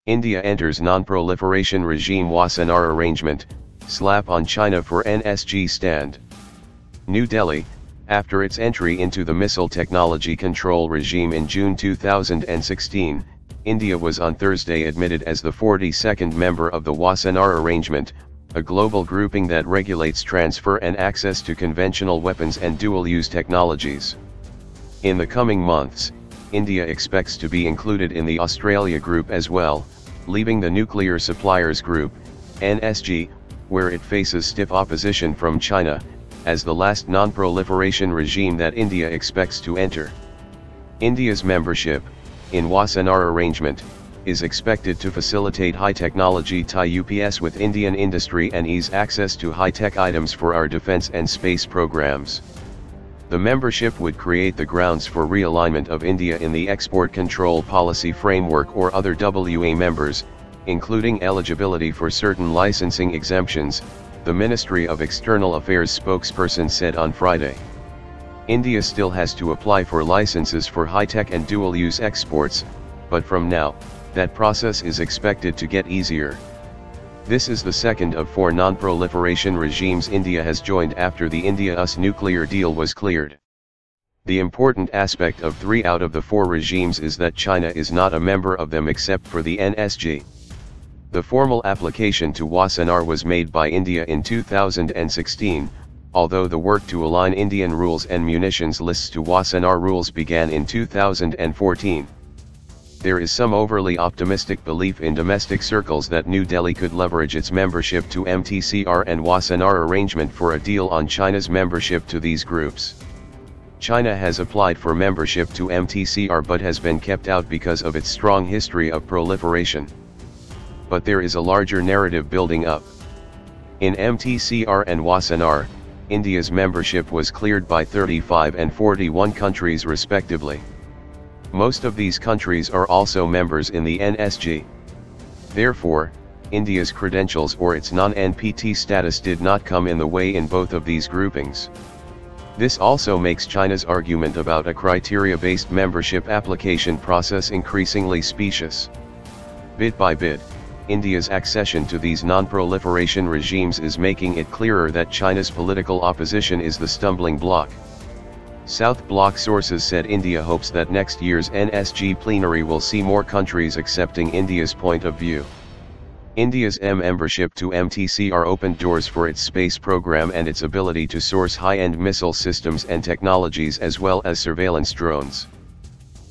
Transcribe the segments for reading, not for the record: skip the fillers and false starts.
India enters non-proliferation regime. Wassenaar Arrangement, slap on China for NSG stand. New Delhi, after its entry into the missile technology control regime in June 2016, India was on Thursday admitted as the 42nd member of the Wassenaar Arrangement, a global grouping that regulates transfer and access to conventional weapons and dual-use technologies. In the coming months, India expects to be included in the Australia group as well, leaving the Nuclear Suppliers Group, NSG, where it faces stiff opposition from China, as the last non-proliferation regime that India expects to enter. India's membership, in Wassenaar Arrangement, is expected to facilitate high-technology tie-ups with Indian industry and ease access to high-tech items for our defense and space programs. The membership would create the grounds for realignment of India in the export control policy framework or other WA members, including eligibility for certain licensing exemptions, the Ministry of External Affairs spokesperson said on Friday. India still has to apply for licenses for high-tech and dual-use exports, but from now, that process is expected to get easier. This is the second of 4 non-proliferation regimes India has joined after the India-US nuclear deal was cleared. The important aspect of 3 out of the 4 regimes is that China is not a member of them except for the NSG. The formal application to Wassenaar was made by India in 2016, although the work to align Indian rules and munitions lists to Wassenaar rules began in 2014. There is some overly optimistic belief in domestic circles that New Delhi could leverage its membership to MTCR and Wassenaar Arrangement for a deal on China's membership to these groups. China has applied for membership to MTCR but has been kept out because of its strong history of proliferation. But there is a larger narrative building up. In MTCR and Wassenaar, India's membership was cleared by 35 and 41 countries respectively. Most of these countries are also members in the NSG. Therefore, India's credentials or its non-NPT status did not come in the way in both of these groupings. This also makes China's argument about a criteria-based membership application process increasingly specious. Bit by bit, India's accession to these non-proliferation regimes is making it clearer that China's political opposition is the stumbling block. South Bloc sources said India hopes that next year's NSG plenary will see more countries accepting India's point of view. India's membership to MTCR opened doors for its space program and its ability to source high-end missile systems and technologies as well as surveillance drones.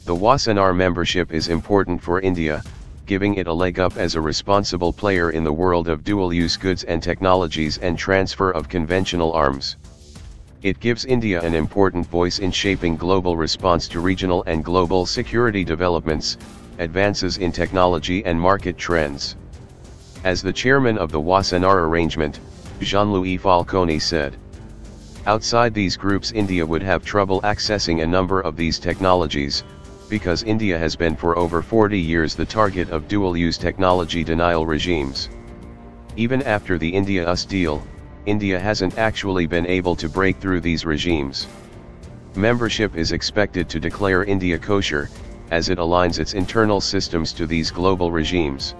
The Wassenaar membership is important for India, giving it a leg up as a responsible player in the world of dual-use goods and technologies and transfer of conventional arms. It gives India an important voice in shaping global response to regional and global security developments, advances in technology and market trends. As the chairman of the Wassenaar Arrangement, Jean-Louis Falconi said, outside these groups India would have trouble accessing a number of these technologies, because India has been for over 40 years the target of dual-use technology denial regimes. Even after the India-US deal, India hasn't actually been able to break through these regimes. Membership is expected to declare India kosher, as it aligns its internal systems to these global regimes.